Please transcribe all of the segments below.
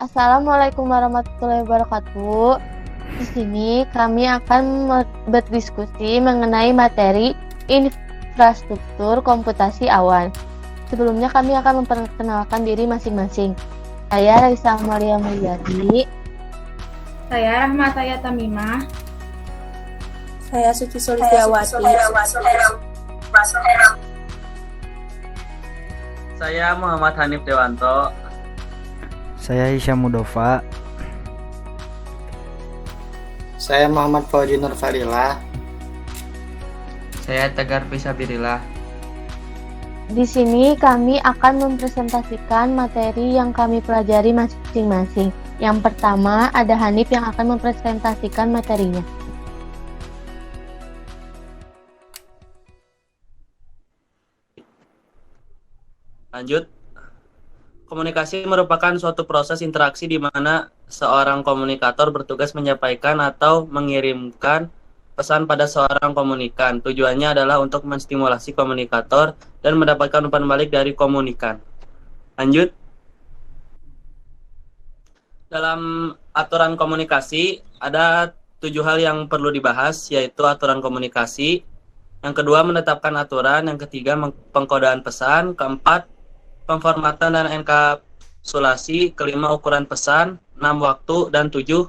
Assalamualaikum warahmatullahi wabarakatuh. Di sini kami akan berdiskusi mengenai materi infrastruktur komputasi awan. Sebelumnya kami akan memperkenalkan diri masing-masing. Saya Raisa Amalia Mulyadi. Saya Rahmataya Tamimah. Saya Suci Sulistiawati. Saya Muhammad Hanif Dewanto. Saya Hisyam Mudofa. Saya Muhammad Fauzi Nur Fadilah. Saya Tegar Fisabilillah. Di sini kami akan mempresentasikan materi yang kami pelajari masing-masing. Yang pertama ada Hanif yang akan mempresentasikan materinya. Lanjut. Komunikasi merupakan suatu proses interaksi di mana seorang komunikator bertugas menyampaikan atau mengirimkan pesan pada seorang komunikan. Tujuannya adalah untuk menstimulasi komunikator dan mendapatkan umpan balik dari komunikan. Lanjut. Dalam aturan komunikasi ada 7 hal yang perlu dibahas, yaitu aturan komunikasi. Yang kedua, menetapkan aturan. Yang ketiga, pengkodaan pesan. Keempat, pemformatan dan enkapsulasi. Kelima, ukuran pesan. 6, waktu. Dan 7,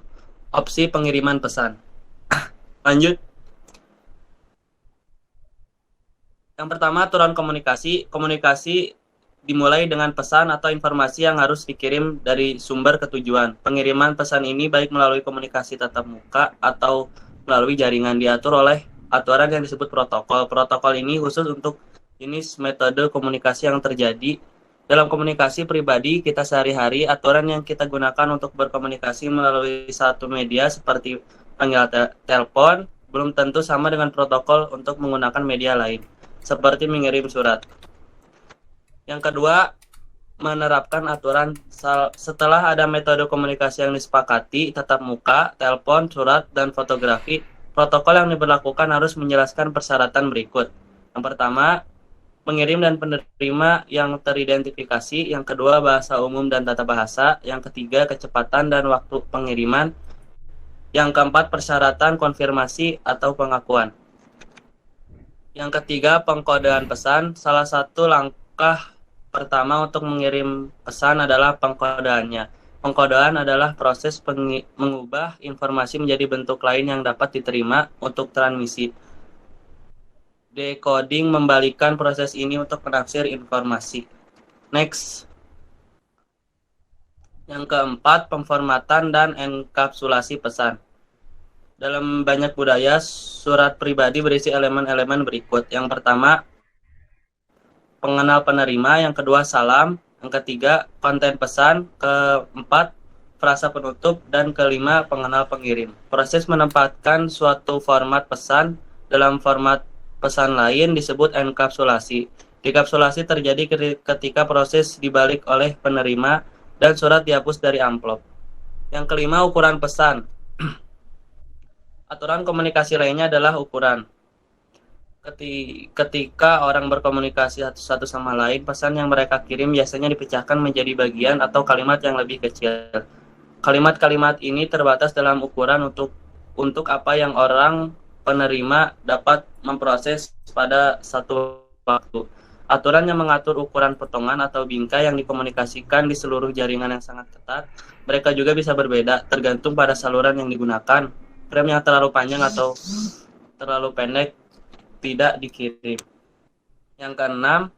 opsi pengiriman pesan. Lanjut. Yang pertama, aturan komunikasi. Komunikasi dimulai dengan pesan atau informasi yang harus dikirim dari sumber ke tujuan. Pengiriman pesan ini baik melalui komunikasi tatap muka atau melalui jaringan, diatur oleh aturan yang disebut protokol. Protokol ini khusus untuk jenis metode komunikasi yang terjadi dalam komunikasi pribadi kita sehari-hari. Aturan yang kita gunakan untuk berkomunikasi melalui satu media seperti panggilan telepon belum tentu sama dengan protokol untuk menggunakan media lain, seperti mengirim surat. Yang kedua, menerapkan aturan setelah ada metode komunikasi yang disepakati, tatap muka, telepon, surat, dan fotografi. Protokol yang diberlakukan harus menjelaskan persyaratan berikut. Yang pertama, pengirim dan penerima yang teridentifikasi. Yang kedua, bahasa umum dan tata bahasa. Yang ketiga, kecepatan dan waktu pengiriman. Yang keempat, persyaratan konfirmasi atau pengakuan. Yang ketiga, pengkodean pesan. Salah satu langkah pertama untuk mengirim pesan adalah pengkodeannya. Pengkodean adalah proses mengubah informasi menjadi bentuk lain yang dapat diterima untuk transmisi. Decoding membalikan proses ini untuk menafsir informasi. Next. Yang keempat, pemformatan dan enkapsulasi pesan. Dalam banyak budaya, surat pribadi berisi elemen-elemen berikut. Yang pertama, pengenal penerima. Yang kedua, salam. Yang ketiga, konten pesan. Keempat, frasa penutup. Dan kelima, pengenal pengirim. Proses menempatkan suatu format pesan dalam format pesan lain disebut enkapsulasi. Dekapsulasi terjadi ketika proses dibalik oleh penerima dan surat dihapus dari amplop. Yang kelima, ukuran pesan. Aturan komunikasi lainnya adalah ukuran. Ketika orang berkomunikasi satu sama lain, pesan yang mereka kirim biasanya dipecahkan menjadi bagian atau kalimat yang lebih kecil. Kalimat-kalimat ini terbatas dalam ukuran untuk apa yang orang penerima dapat memproses pada satu waktu. Aturan yang mengatur ukuran potongan atau bingkai yang dikomunikasikan di seluruh jaringan yang sangat ketat. Mereka juga bisa berbeda tergantung pada saluran yang digunakan. Frame yang terlalu panjang atau terlalu pendek tidak dikirim. Yang keenam,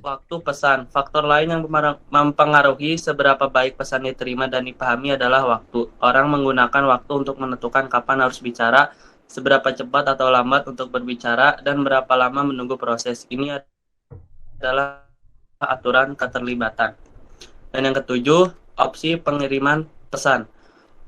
waktu pesan. Faktor lain yang mempengaruhi seberapa baik pesan diterima dan dipahami adalah waktu. Orang menggunakan waktu untuk menentukan kapan harus bicara, seberapa cepat atau lambat untuk berbicara, dan berapa lama menunggu proses. Ini adalah aturan keterlibatan. Dan yang ketujuh, opsi pengiriman pesan.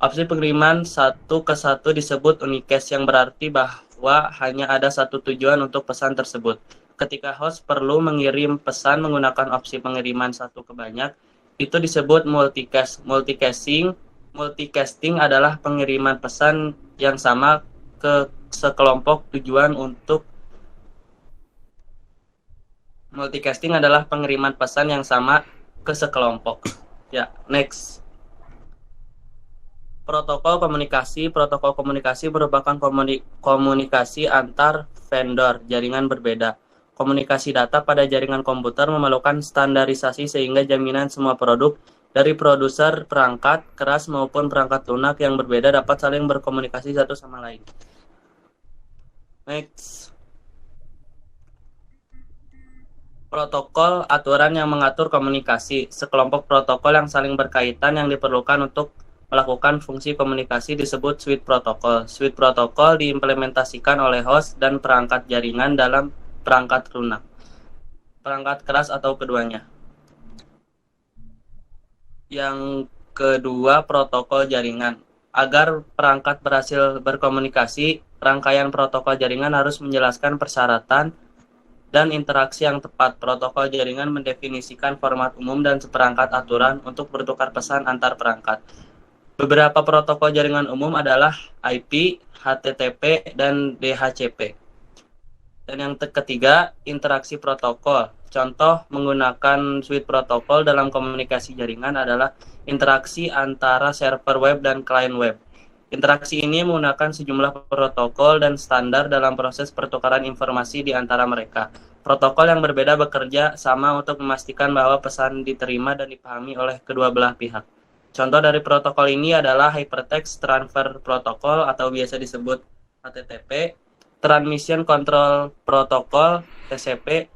Opsi pengiriman satu ke satu disebut unicast, yang berarti bahwa hanya ada satu tujuan untuk pesan tersebut. ketika host perlu mengirim pesan menggunakan opsi pengiriman satu ke banyak, itu disebut multicasting. Multicasting adalah pengiriman pesan yang sama ke sekelompok tujuan untuk multicasting adalah pengiriman pesan yang sama ke sekelompok. Ya, next. Protokol komunikasi. Protokol komunikasi merupakan komunikasi antar vendor jaringan berbeda. Komunikasi data pada jaringan komputer memerlukan standarisasi sehingga jaminan semua produk dari produser perangkat keras maupun perangkat lunak yang berbeda dapat saling berkomunikasi satu sama lain. Next. Protokol aturan yang mengatur komunikasi. Sekelompok protokol yang saling berkaitan yang diperlukan untuk melakukan fungsi komunikasi disebut suite protokol. Suite protokol diimplementasikan oleh host dan perangkat jaringan dalam perangkat lunak, perangkat keras atau keduanya. Yang kedua, protokol jaringan. Agar perangkat berhasil berkomunikasi, rangkaian protokol jaringan harus menjelaskan persyaratan dan interaksi yang tepat. Protokol jaringan mendefinisikan format umum dan seperangkat aturan untuk bertukar pesan antar perangkat. Beberapa protokol jaringan umum adalah IP, HTTP, dan DHCP. Dan yang ketiga, interaksi protokol. Contoh menggunakan suite protokol dalam komunikasi jaringan adalah interaksi antara server web dan klien web. Interaksi ini menggunakan sejumlah protokol dan standar dalam proses pertukaran informasi di antara mereka. Protokol yang berbeda bekerja sama untuk memastikan bahwa pesan diterima dan dipahami oleh kedua belah pihak. Contoh dari protokol ini adalah Hypertext Transfer Protocol atau biasa disebut HTTP, Transmission Control Protocol TCP,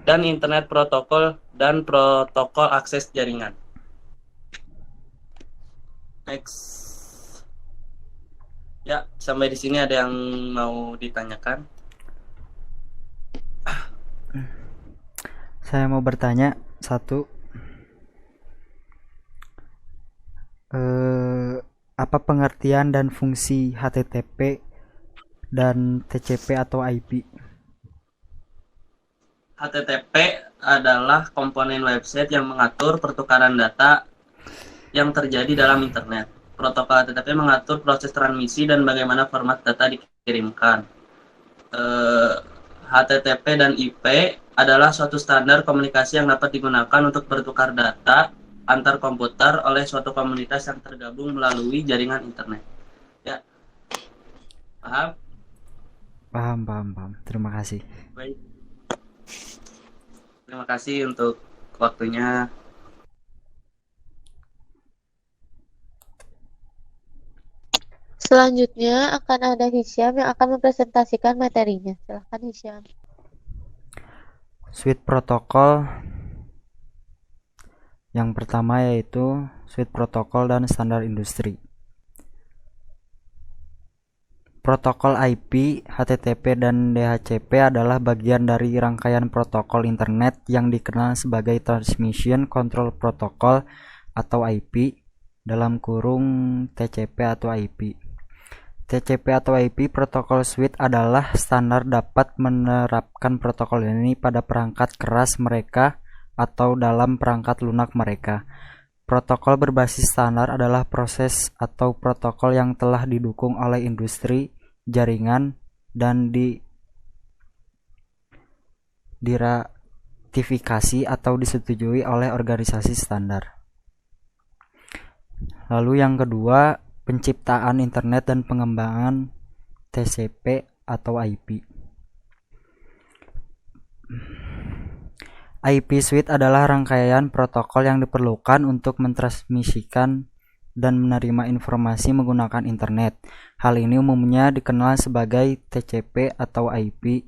dan Internet Protocol dan protokol akses jaringan. Next. Ya, sampai di sini ada yang mau ditanyakan? Saya mau bertanya satu. Apa pengertian dan fungsi HTTP dan TCP atau IP? HTTP adalah komponen website yang mengatur pertukaran data yang terjadi dalam internet. Protokol HTTP mengatur proses transmisi dan bagaimana format data dikirimkan. HTTP dan IP adalah suatu standar komunikasi yang dapat digunakan untuk bertukar data antar komputer oleh suatu komunitas yang tergabung melalui jaringan internet. Ya, paham? Paham. Terima kasih. Baik. Terima kasih untuk waktunya. Selanjutnya akan ada Hisyam yang akan mempresentasikan materinya. Silakan Hisyam. Suite protokol. Yang pertama yaitu suite protokol dan standar industri. Protokol IP, HTTP, dan DHCP adalah bagian dari rangkaian protokol internet yang dikenal sebagai Transmission Control Protocol atau IP dalam kurung TCP atau IP. TCP atau IP protokol suite adalah standar dapat menerapkan protokol ini pada perangkat keras mereka atau dalam perangkat lunak mereka. Protokol berbasis standar adalah proses atau protokol yang telah didukung oleh industri, jaringan, dan diratifikasi atau disetujui oleh organisasi standar. Lalu yang kedua, penciptaan internet dan pengembangan TCP atau IP. IP suite adalah rangkaian protokol yang diperlukan untuk mentransmisikan dan menerima informasi menggunakan internet. Hal ini umumnya dikenal sebagai TCP atau IP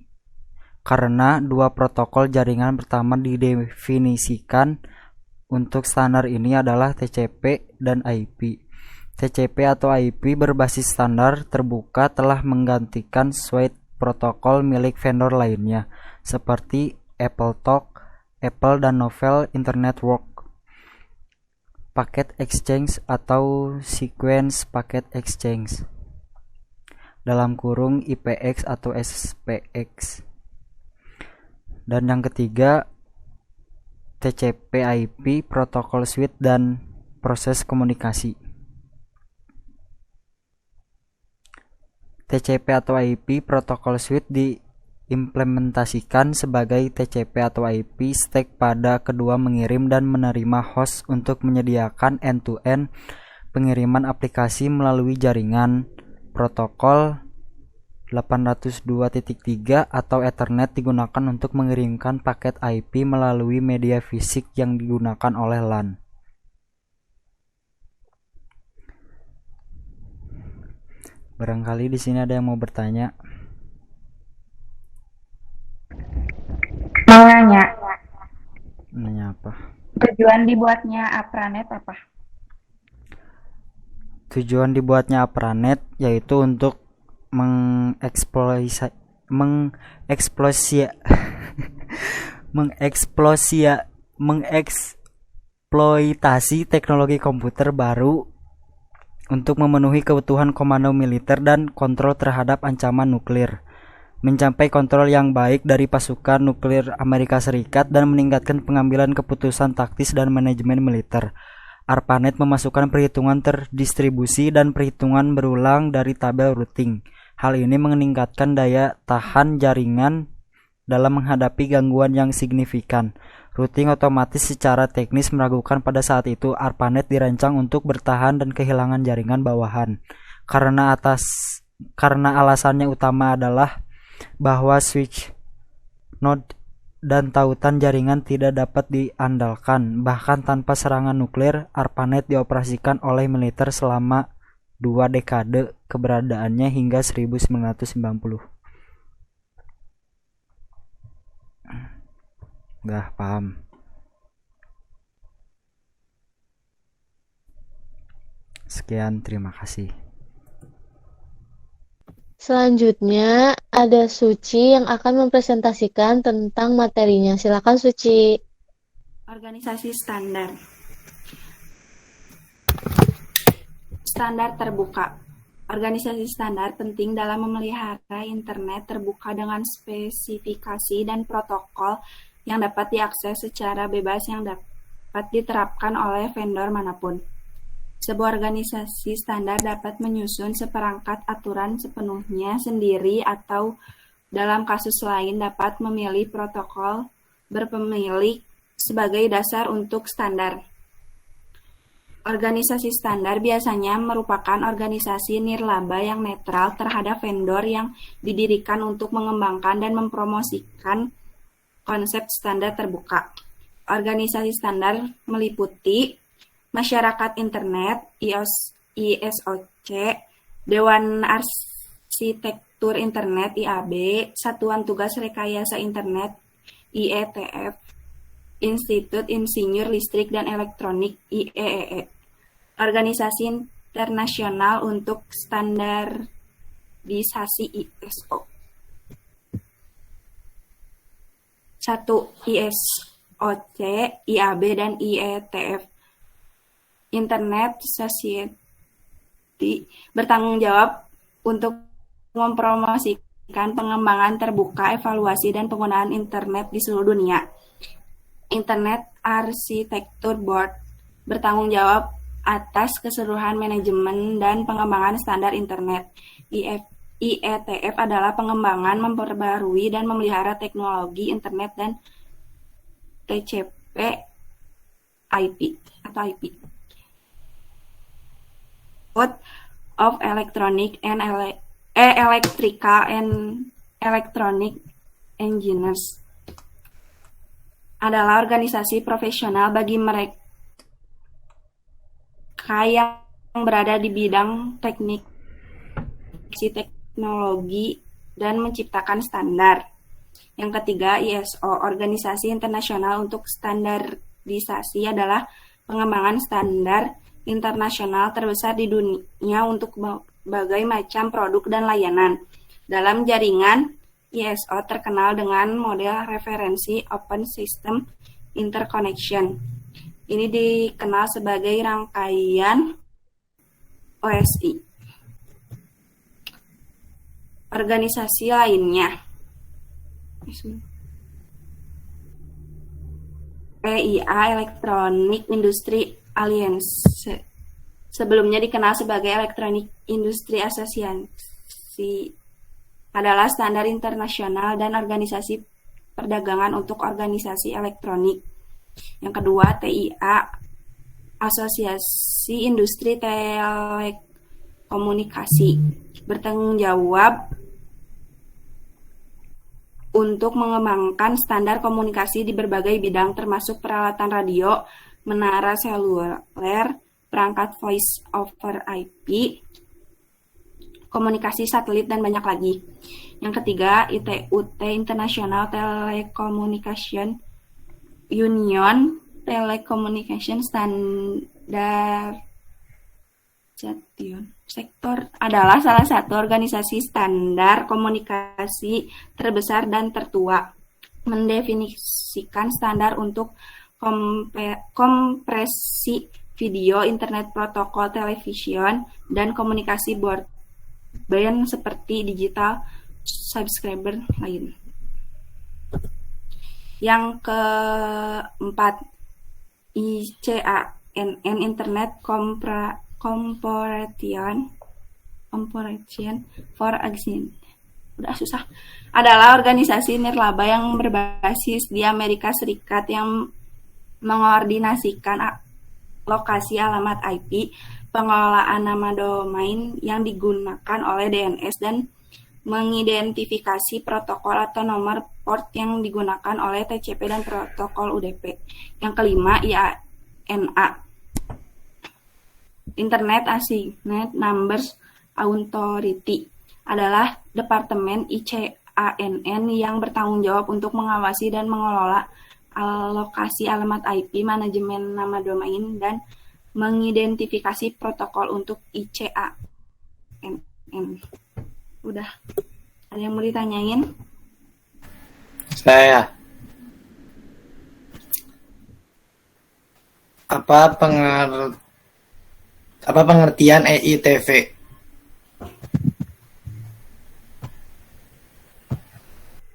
karena dua protokol jaringan pertama didefinisikan untuk standar ini adalah TCP dan IP. TCP atau IP berbasis standar terbuka telah menggantikan suite protokol milik vendor lainnya seperti AppleTalk, Apple, dan Novel Internet Work, Packet Exchange atau Sequence Packet Exchange dalam kurung IPX atau SPX. Dan yang ketiga, TCP/IP protokol suite dan proses komunikasi. TCP atau IP protokol suite diimplementasikan sebagai TCP atau IP stack pada kedua mengirim dan menerima host untuk menyediakan end-to-end pengiriman aplikasi melalui jaringan. Protokol 802.3 atau Ethernet digunakan untuk mengirimkan paket IP melalui media fisik yang digunakan oleh LAN. Barangkali di sini ada yang mau bertanya. Mau nanya, Nanya apa? tujuan dibuatnya Apranet apa? Tujuan dibuatnya Apranet yaitu untuk mengeksploitasi teknologi komputer baru untuk memenuhi kebutuhan komando militer dan kontrol terhadap ancaman nuklir, mencapai kontrol yang baik dari pasukan nuklir Amerika Serikat dan meningkatkan pengambilan keputusan taktis dan manajemen militer. ARPANET memasukkan perhitungan terdistribusi dan perhitungan berulang dari tabel routing. Hal ini meningkatkan daya tahan jaringan dalam menghadapi gangguan yang signifikan. Routing otomatis secara teknis meragukan pada saat itu ARPANET dirancang untuk bertahan dan kehilangan jaringan bawahan. Karena alasannya utama adalah bahwa switch node dan tautan jaringan tidak dapat diandalkan. Bahkan tanpa serangan nuklir, ARPANET dioperasikan oleh militer selama 2 dekade keberadaannya hingga 1990. Udah paham. Sekian, terima kasih. Selanjutnya ada Suci yang akan mempresentasikan tentang materinya. Silakan Suci. Organisasi standar. Standar terbuka. Organisasi standar penting dalam memelihara internet terbuka dengan spesifikasi dan protokol yang dapat diakses secara bebas yang dapat diterapkan oleh vendor manapun. Sebuah organisasi standar dapat menyusun seperangkat aturan sepenuhnya sendiri atau dalam kasus lain dapat memilih protokol berpemilik sebagai dasar untuk standar. Organisasi standar biasanya merupakan organisasi nirlaba yang netral terhadap vendor yang didirikan untuk mengembangkan dan mempromosikan konsep standar terbuka. Organisasi standar meliputi Masyarakat Internet (ISOC), Dewan Arsitektur Internet (IAB), Satuan Tugas Rekayasa Internet (IETF), Institut Insinyur Listrik dan Elektronik (IEEE), Organisasi Internasional untuk Standarisasi ISO. 1. ISOC, IAB, dan IETF. Internet Society bertanggung jawab untuk mempromosikan pengembangan terbuka, evaluasi, dan penggunaan internet di seluruh dunia. Internet Architecture Board bertanggung jawab atas keseluruhan manajemen dan pengembangan standar internet. IETF adalah pengembangan, memperbarui, dan memelihara teknologi internet dan TCP/IP atau IP. Code of Electronic and Electrical and Electronic Engineers adalah organisasi profesional bagi mereka yang berada di bidang teknik, teknologi, dan menciptakan standar. Yang ketiga, ISO, Organisasi Internasional untuk Standarisasi, adalah pengembangan standar internasional terbesar di dunia untuk berbagai macam produk dan layanan. Dalam jaringan, ISO terkenal dengan model referensi Open System Interconnection. Ini dikenal sebagai rangkaian OSI. Organisasi lainnya. EIA Electronic Industry Alliance. Sebelumnya dikenal sebagai Electronic Industry Association, adalah standar internasional dan organisasi perdagangan untuk organisasi elektronik. Yang kedua, TIA, Asosiasi Industri Telekomunikasi, bertanggung jawab untuk mengembangkan standar komunikasi di berbagai bidang termasuk peralatan radio, menara seluler, perangkat voice over IP, komunikasi satelit, dan banyak lagi. Yang ketiga, ITUT, International Telecommunication Union, Telecommunication Standardization Sector adalah salah satu organisasi standar komunikasi terbesar dan tertua, mendefinisikan standar untuk kompresi video, internet protokol, television, dan komunikasi broadband seperti digital subscriber lain. Yang keempat, ICANN, Internet Corporation for Action, adalah organisasi nirlaba yang berbasis di Amerika Serikat yang mengordinasikan lokasi alamat IP, pengelolaan nama domain yang digunakan oleh DNS, dan mengidentifikasi protokol atau nomor port yang digunakan oleh TCP dan protokol UDP. Yang kelima, IANA, Internet Assigned Numbers Authority, adalah departemen ICANN yang bertanggung jawab untuk mengawasi dan mengelola alokasi alamat IP, manajemen nama domain, dan mengidentifikasi protokol untuk ICANN. Udah. Ada yang mau ditanyain? Saya. Apa pengertian EITV?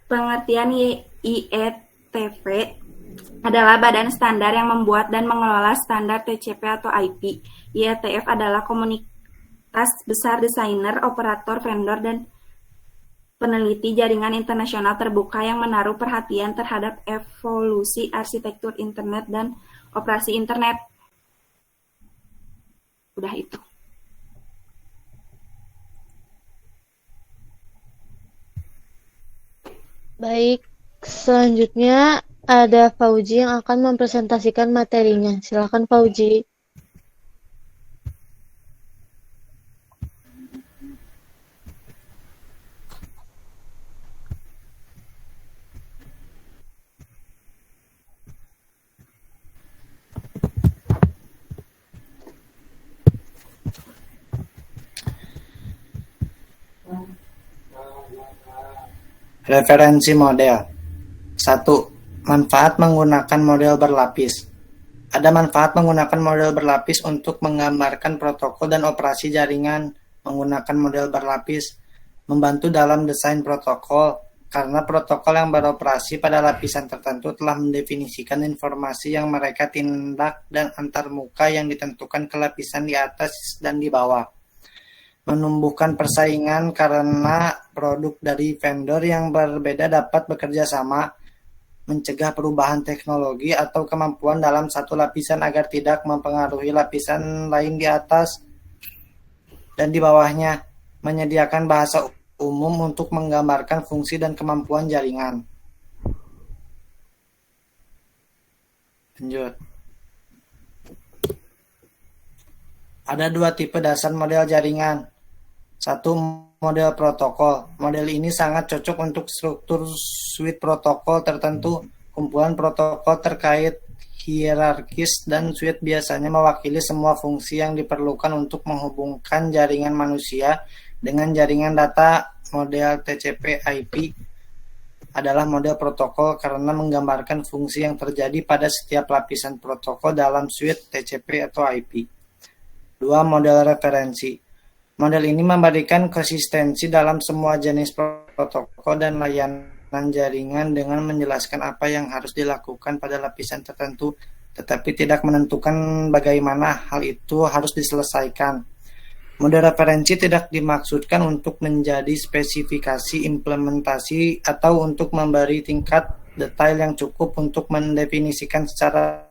Pengertian IETV adalah badan standar yang membuat dan mengelola standar TCP atau IP. IETF adalah komunitas besar desainer, operator, vendor, dan peneliti jaringan internasional terbuka yang menaruh perhatian terhadap evolusi arsitektur internet dan operasi internet. Udah itu. Baik, selanjutnya ada Fauji yang akan mempresentasikan materinya. Silakan Fauji. Referensi model. 1. Manfaat menggunakan model berlapis. Ada manfaat menggunakan model berlapis untuk menggambarkan protokol dan operasi jaringan. Menggunakan model berlapis membantu dalam desain protokol, karena protokol yang beroperasi pada lapisan tertentu telah mendefinisikan informasi yang mereka tindak dan antarmuka yang ditentukan ke lapisan di atas dan di bawah. Menumbuhkan persaingan karena produk dari vendor yang berbeda dapat bekerja sama, mencegah perubahan teknologi atau kemampuan dalam satu lapisan agar tidak mempengaruhi lapisan lain di atas dan di bawahnya, menyediakan bahasa umum untuk menggambarkan fungsi dan kemampuan jaringan. Lanjut. Ada dua tipe dasar model jaringan. 1. Model protokol. Model ini sangat cocok untuk struktur suite protokol tertentu. Kumpulan protokol terkait hierarkis dan suite biasanya mewakili semua fungsi yang diperlukan untuk menghubungkan jaringan manusia dengan jaringan data. Model TCP/IP adalah model protokol karena menggambarkan fungsi yang terjadi pada setiap lapisan protokol dalam suite TCP atau IP. 2. Model referensi. Model ini memberikan konsistensi dalam semua jenis protokol dan layanan jaringan dengan menjelaskan apa yang harus dilakukan pada lapisan tertentu, tetapi tidak menentukan bagaimana hal itu harus diselesaikan. Model referensi tidak dimaksudkan untuk menjadi spesifikasi implementasi atau untuk memberi tingkat detail yang cukup untuk mendefinisikan secara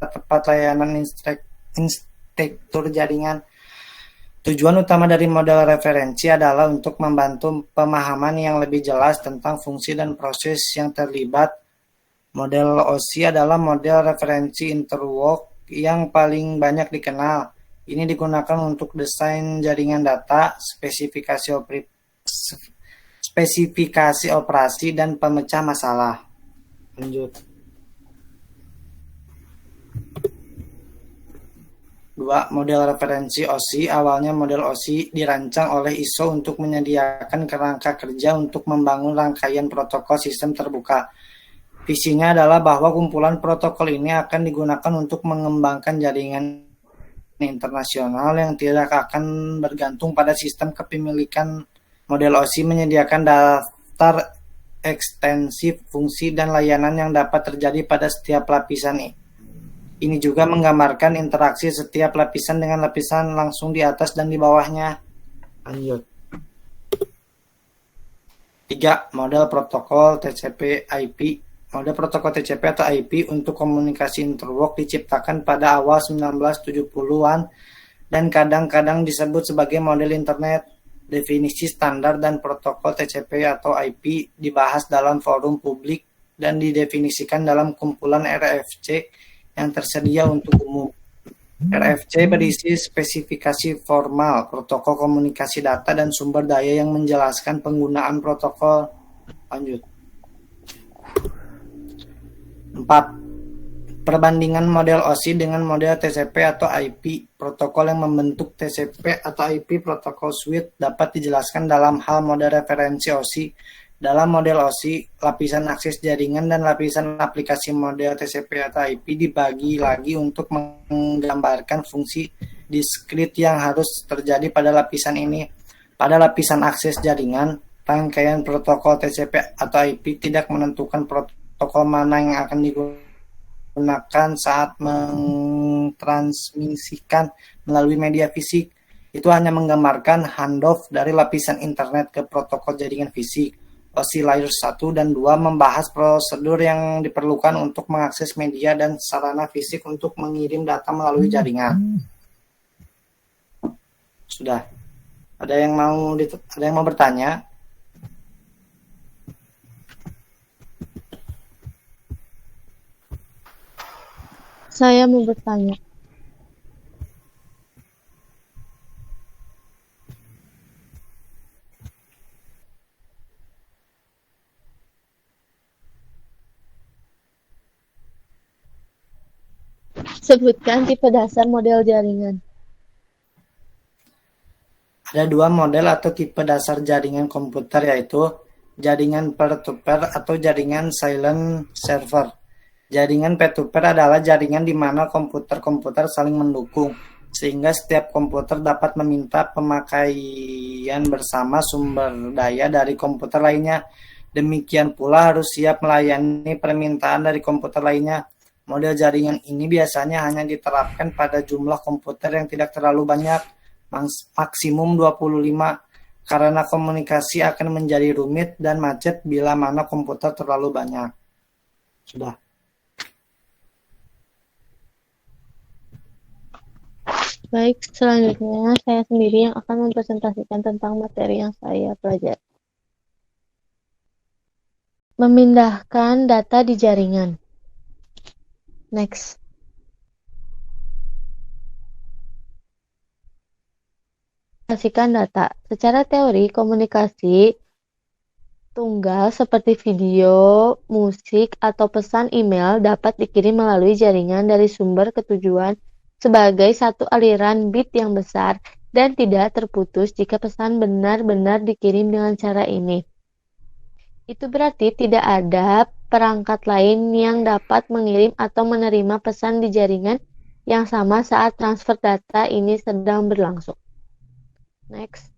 tepat layanan arsitektur jaringan. Tujuan utama dari model referensi adalah untuk membantu pemahaman yang lebih jelas tentang fungsi dan proses yang terlibat. Model OSI adalah model referensi interlock yang paling banyak dikenal. Ini digunakan untuk desain jaringan data, spesifikasi operasi, dan pemecah masalah. Lanjut. 2. Model referensi OSI. Awalnya model OSI dirancang oleh ISO untuk menyediakan kerangka kerja untuk membangun rangkaian protokol sistem terbuka. Visinya adalah bahwa kumpulan protokol ini akan digunakan untuk mengembangkan jaringan internasional yang tidak akan bergantung pada sistem kepemilikan. Model OSI menyediakan daftar ekstensif fungsi dan layanan yang dapat terjadi pada setiap lapisan ini juga menggambarkan interaksi setiap lapisan dengan lapisan langsung di atas dan di bawahnya. Lanjut. 3. Model protokol TCP/IP. Model protokol TCP atau IP untuk komunikasi interlock diciptakan pada awal 1970-an dan kadang-kadang disebut sebagai model internet. Definisi standar dan protokol TCP atau IP dibahas dalam forum publik dan didefinisikan dalam kumpulan RFC yang tersedia untuk umum. RFC berisi spesifikasi formal, protokol komunikasi data, dan sumber daya yang menjelaskan penggunaan protokol. Lanjut. 4. Perbandingan model OSI dengan model TCP atau IP. Protokol yang membentuk TCP atau IP protokol suite dapat dijelaskan dalam hal model referensi OSI. Dalam model OSI, lapisan akses jaringan dan lapisan aplikasi model TCP atau IP dibagi lagi untuk menggambarkan fungsi diskrit yang harus terjadi pada lapisan ini. Pada lapisan akses jaringan, rangkaian protokol TCP atau IP tidak menentukan protokol mana yang akan digunakan saat mentransmisikan melalui media fisik. Itu hanya menggambarkan handoff dari lapisan internet ke protokol jaringan fisik. OSI Layer 1 dan 2 membahas prosedur yang diperlukan untuk mengakses media dan sarana fisik untuk mengirim data melalui jaringan. Sudah. Ada yang mau bertanya? Saya mau bertanya. Sebutkan tipe dasar model jaringan. Ada 2 model atau tipe dasar jaringan komputer, yaitu jaringan peer-to-peer atau jaringan silent server. Jaringan peer-to-peer adalah jaringan di mana komputer-komputer saling mendukung, sehingga setiap komputer dapat meminta pemakaian bersama sumber daya dari komputer lainnya. Demikian pula harus siap melayani permintaan dari komputer lainnya. Model jaringan ini biasanya hanya diterapkan pada jumlah komputer yang tidak terlalu banyak, maksimum 25, karena komunikasi akan menjadi rumit dan macet bila mana komputer terlalu banyak. Sudah. Baik, selanjutnya saya sendiri yang akan mempresentasikan tentang materi yang saya pelajari. Memindahkan data di jaringan. Next. Komunikasikan data. Secara teori, komunikasi tunggal seperti video, musik, atau pesan email dapat dikirim melalui jaringan dari sumber ke tujuan sebagai satu aliran bit yang besar dan tidak terputus jika pesan benar-benar dikirim dengan cara ini. Itu berarti tidak ada perangkat lain yang dapat mengirim atau menerima pesan di jaringan yang sama saat transfer data ini sedang berlangsung. Next.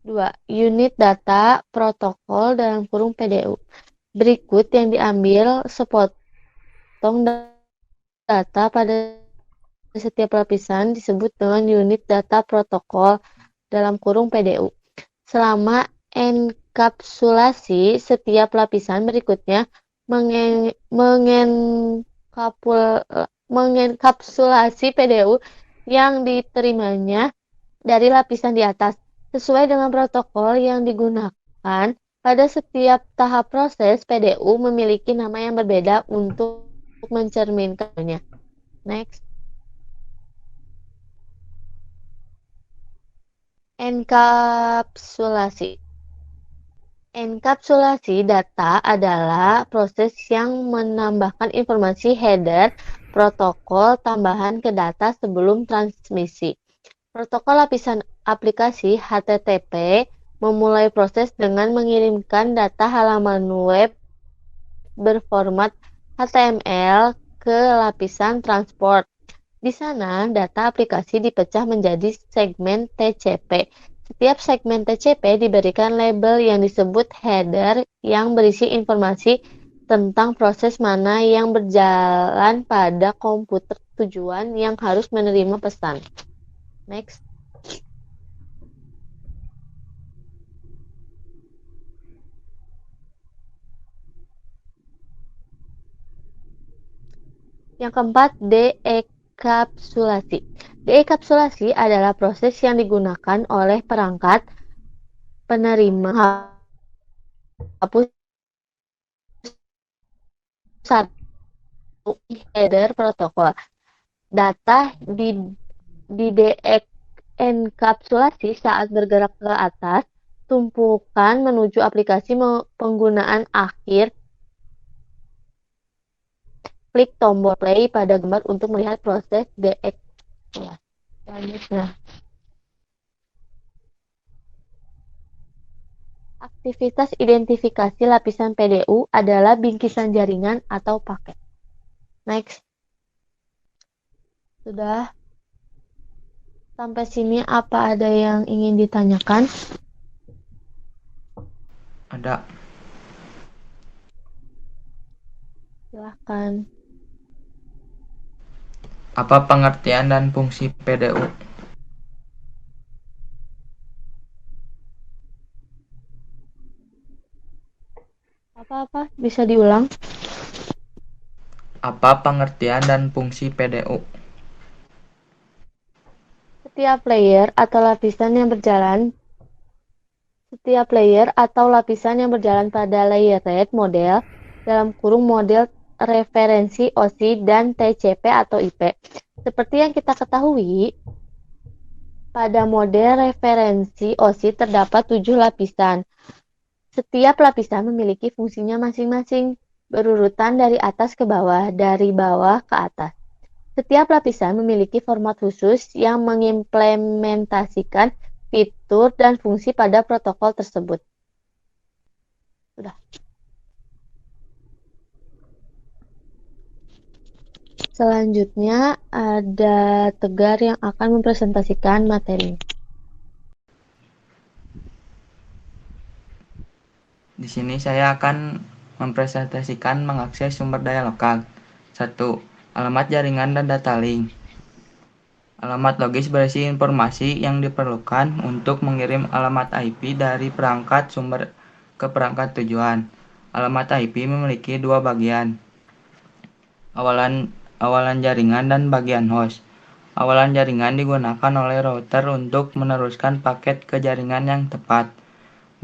2. Unit data protokol dalam kurung PDU. Berikut yang diambil sepotong data pada setiap lapisan disebut dengan unit data protokol dalam kurung PDU. Selama enkapsulasi, setiap lapisan berikutnya mengenkapsulasi PDU yang diterimanya dari lapisan di atas, sesuai dengan protokol yang digunakan. Pada setiap tahap proses, PDU memiliki nama yang berbeda untuk mencerminkannya. Next. Enkapsulasi. Enkapsulasi data adalah proses yang menambahkan informasi header protokol tambahan ke data sebelum transmisi. Protokol lapisan aplikasi HTTP memulai proses dengan mengirimkan data halaman web berformat HTML ke lapisan transport. Di sana, data aplikasi dipecah menjadi segmen TCP. Setiap segmen TCP diberikan label yang disebut header yang berisi informasi tentang proses mana yang berjalan pada komputer tujuan yang harus menerima pesan. Next. Yang keempat, deekapsulasi. Deekapsulasi adalah proses yang digunakan oleh perangkat penerima hapus satu header protokol. Data di deenkapsulasi saat bergerak ke atas, tumpukan menuju aplikasi penggunaan akhir. Klik tombol play pada gambar untuk melihat proses deekapsulasi. Selanjutnya. Aktivitas identifikasi lapisan PDU adalah bingkisan jaringan atau paket. Next. Sudah. Sampai sini apa ada yang ingin ditanyakan? Ada. Silahkan. Apa pengertian dan fungsi PDU? Apa-apa? Bisa diulang? Apa pengertian dan fungsi PDU? Setiap layer atau lapisan yang berjalan pada layered model dalam kurung model referensi OSI dan TCP atau IP. Seperti yang kita ketahui, pada model referensi OSI terdapat 7 lapisan. Setiap lapisan memiliki fungsinya masing-masing, berurutan dari atas ke bawah, dari bawah ke atas. Setiap lapisan memiliki format khusus yang mengimplementasikan fitur dan fungsi pada protokol tersebut. Sudah. Selanjutnya ada Tegar yang akan mempresentasikan materi. Di sini saya akan mempresentasikan mengakses sumber daya lokal. 1. Alamat jaringan dan data link. Alamat logis berisi informasi yang diperlukan untuk mengirim alamat IP dari perangkat sumber ke perangkat tujuan. Alamat IP memiliki 2 bagian. Awalan jaringan dan bagian host. Awalan jaringan digunakan oleh router untuk meneruskan paket ke jaringan yang tepat.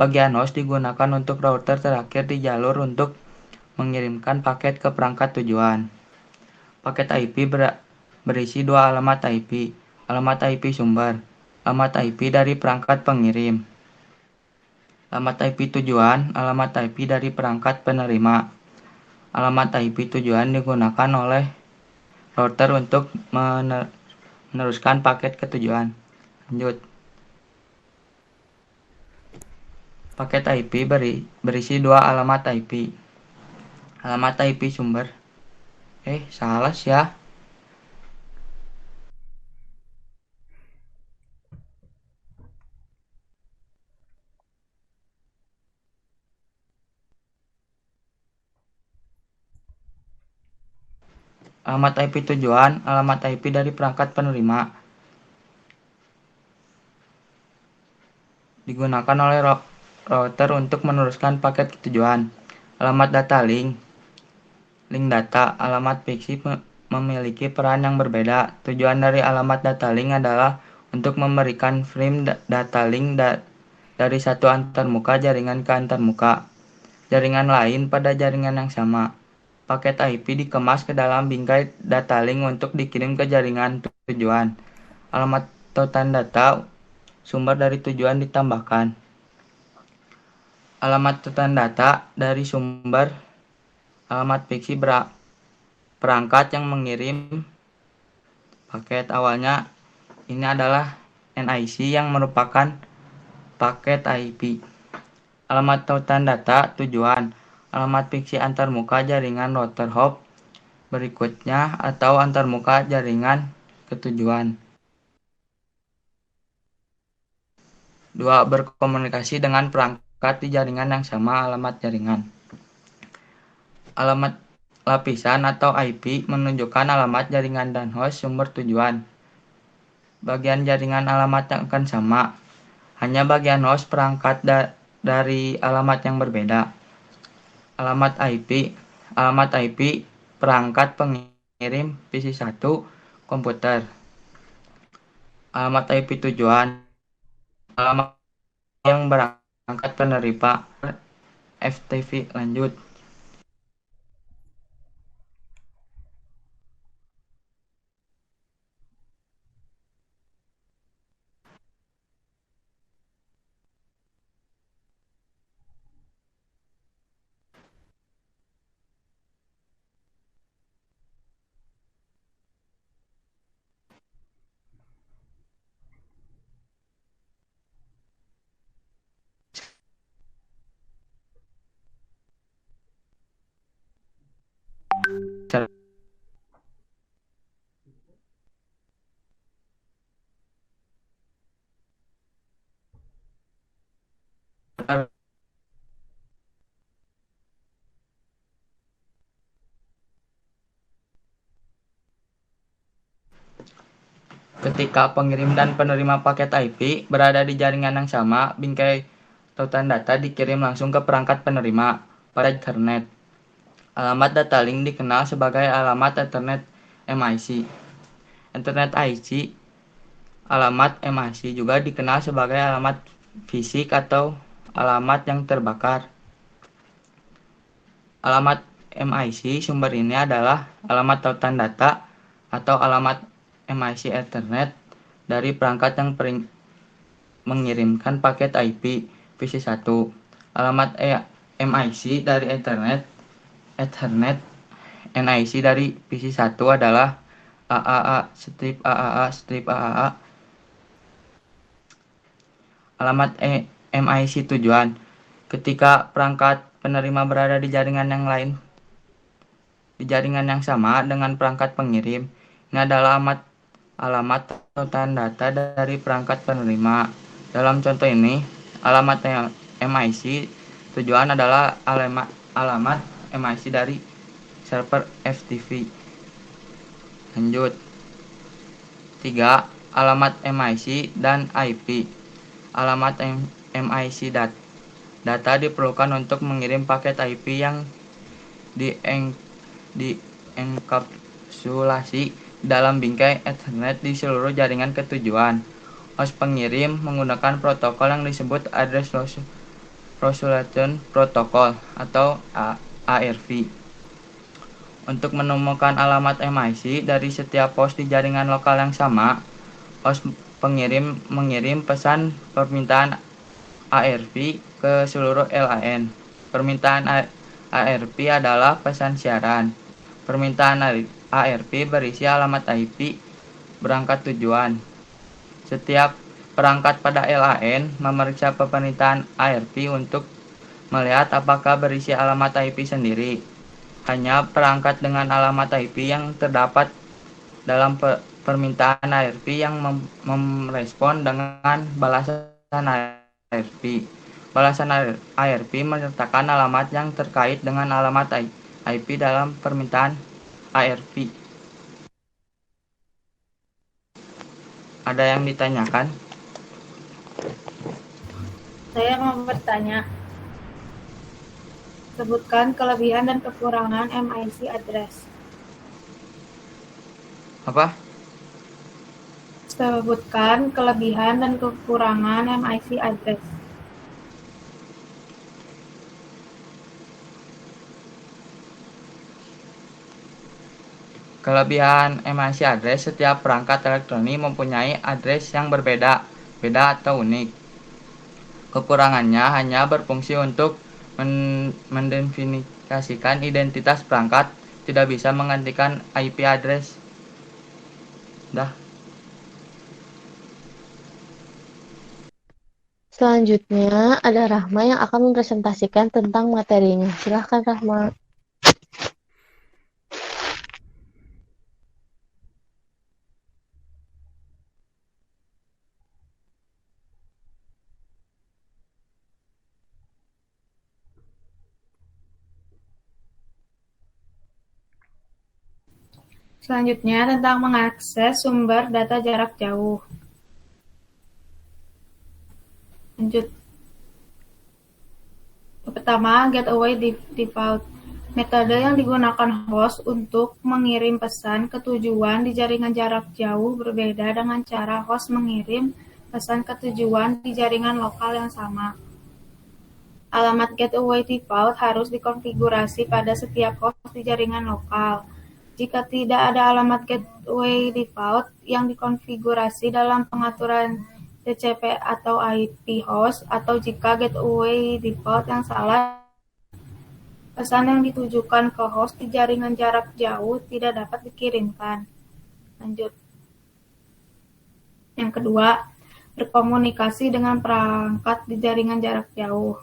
Bagian host digunakan untuk router terakhir di jalur untuk mengirimkan paket ke perangkat tujuan. Paket IP berisi 2 alamat IP. Alamat IP sumber, alamat IP dari perangkat pengirim. Alamat IP tujuan, alamat IP dari perangkat penerima. Alamat IP tujuan digunakan oleh router untuk meneruskan paket ke tujuan. Lanjut. Paket IP berisi 2 alamat IP. Alamat IP sumber. Salah ya. Alamat IP tujuan, alamat IP dari perangkat penerima. Digunakan oleh router untuk meneruskan paket ke tujuan. Alamat data link. Link data, alamat fiksi memiliki peran yang berbeda. Tujuan dari alamat data link adalah untuk memberikan frame data link dari satu antarmuka jaringan ke antarmuka jaringan lain pada jaringan yang sama. Paket IP dikemas ke dalam bingkai data link untuk dikirim ke jaringan tujuan. Alamat tautan data sumber dari tujuan ditambahkan. Alamat tautan data dari sumber. Alamat fiksi perangkat yang mengirim paket. Awalnya ini adalah NIC yang merupakan paket IP. Alamat tautan data tujuan. Alamat fiksi antarmuka jaringan router hop berikutnya atau antarmuka jaringan ke tujuan. 2. Berkomunikasi dengan perangkat di jaringan yang sama. Alamat jaringan. Alamat lapisan atau IP menunjukkan alamat jaringan dan host sumber tujuan. Bagian jaringan alamat yang akan sama, hanya bagian host perangkat dari alamat yang berbeda. Alamat IP perangkat pengirim PC1 komputer. Alamat IP tujuan, alamat yang berangkat penerima FTP lanjut. Ketika pengirim dan penerima paket IP berada di jaringan yang sama, bingkai tautan data dikirim langsung ke perangkat penerima pada Ethernet. Alamat data link dikenal sebagai alamat Ethernet MIC. Ethernet IC, alamat MIC juga dikenal sebagai alamat fisik atau alamat yang terbakar. Alamat MIC sumber ini adalah alamat tautan data atau alamat MIC Ethernet dari perangkat yang mengirimkan paket IP PC1. Alamat MIC dari Ethernet NIC dari PC1 adalah AAA/AAA/AAA. Alamat MIC tujuan. Ketika perangkat penerima berada di jaringan yang lain, di jaringan yang sama dengan perangkat pengirim, ini adalah alamat tautan data dari perangkat penerima. Dalam contoh ini, alamat MIC tujuan adalah alamat MIC dari server FTP. Lanjut. 3. Alamat MIC dan IP. Alamat MIC data diperlukan untuk mengirim paket IP yang dienkapsulasi dalam bingkai Ethernet di seluruh jaringan ke tujuan. Host pengirim menggunakan protokol yang disebut Address Resolution Protocol atau ARP. Untuk menemukan alamat MIC dari setiap host di jaringan lokal yang sama, host pengirim mengirim pesan permintaan ARP ke seluruh LAN. Permintaan ARP adalah pesan siaran. Permintaan ARP berisi alamat IP berangkat tujuan. Setiap perangkat pada LAN memeriksa permintaan ARP untuk melihat apakah berisi alamat IP sendiri. Hanya perangkat dengan alamat IP yang terdapat dalam permintaan ARP yang merespon dengan balasan ARP. Balasan ARP menyertakan alamat yang terkait dengan alamat IP dalam permintaan ARP. Ada yang ditanyakan? Saya mau bertanya, sebutkan kelebihan dan kekurangan MIC address. Apa? Sebutkan kelebihan dan kekurangan MIC address. Kelebihan MIC address, setiap perangkat elektronik mempunyai address yang berbeda, beda atau unik. Kekurangannya hanya berfungsi untuk mendefinisikan identitas perangkat, tidak bisa menggantikan IP address. Dah. Selanjutnya ada Rahma yang akan mempresentasikan tentang materinya. Silahkan Rahma. Selanjutnya tentang mengakses sumber data jarak jauh. Lanjut. Pertama, gateway default. Metode yang digunakan host untuk mengirim pesan ke tujuan di jaringan jarak jauh berbeda dengan cara host mengirim pesan ke tujuan di jaringan lokal yang sama. Alamat gateway default harus dikonfigurasi pada setiap host di jaringan lokal. Jika tidak ada alamat gateway default yang dikonfigurasi dalam pengaturan TCP atau IP host, atau jika gateway default yang salah, pesan yang ditujukan ke host di jaringan jarak jauh tidak dapat dikirimkan. Lanjut. Yang kedua, berkomunikasi dengan perangkat di jaringan jarak jauh.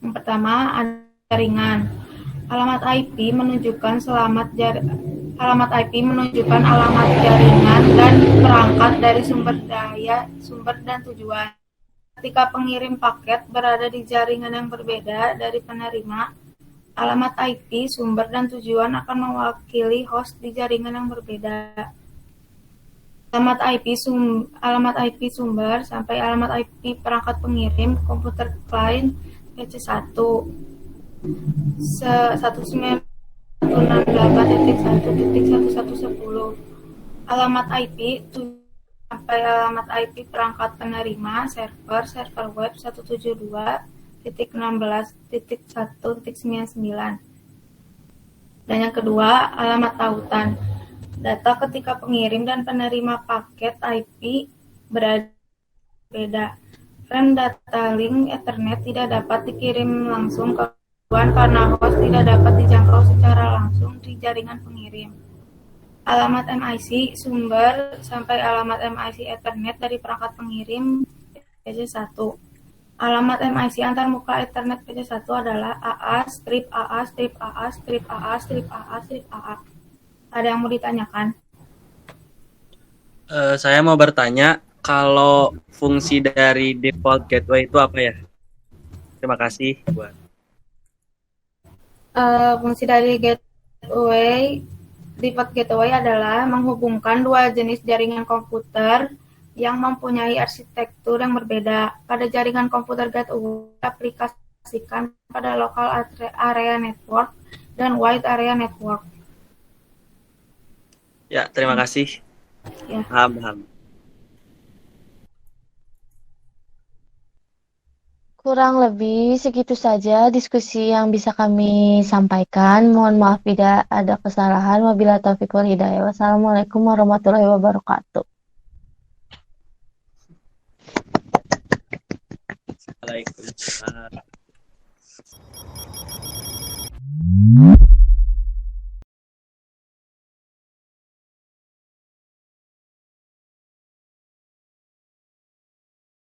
Yang pertama, ada jaringan. Alamat IP menunjukkan alamat jaringan dan perangkat dari sumber dan tujuan. Ketika pengirim paket berada di jaringan yang berbeda dari penerima, alamat IP sumber dan tujuan akan mewakili host di jaringan yang berbeda. Alamat IP sumber sampai alamat IP perangkat pengirim komputer client PC1 19.168.1.1110. Alamat IP sampai alamat IP perangkat penerima server web 172.16.1.99. Dan yang kedua, alamat tautan. Data ketika pengirim dan penerima paket IP berbeda. Frame data link Ethernet tidak dapat dikirim langsung ke tujuan karena host tidak dapat dijangkau secara langsung di jaringan pengirim. Alamat MIC sumber sampai alamat MIC Ethernet dari perangkat pengirim PC1. Alamat MIC antarmuka Ethernet PC1 adalah AA, strip AA, strip AA, strip AA, strip AA, strip AA. Ada yang mau ditanyakan? Saya mau bertanya, kalau fungsi dari default gateway itu apa ya? Terima kasih. Fungsi dari default gateway adalah menghubungkan dua jenis jaringan komputer yang mempunyai arsitektur yang berbeda. Pada jaringan komputer gateway aplikasikan pada local area network dan wide area network. Ya, terima kasih. Ya. Paham. Kurang lebih segitu saja diskusi yang bisa kami sampaikan. Mohon maaf bila ada kesalahan. Wabillahi taufiq wal hidayah. Wassalamualaikum warahmatullahi wabarakatuh. Waalaikumsalam.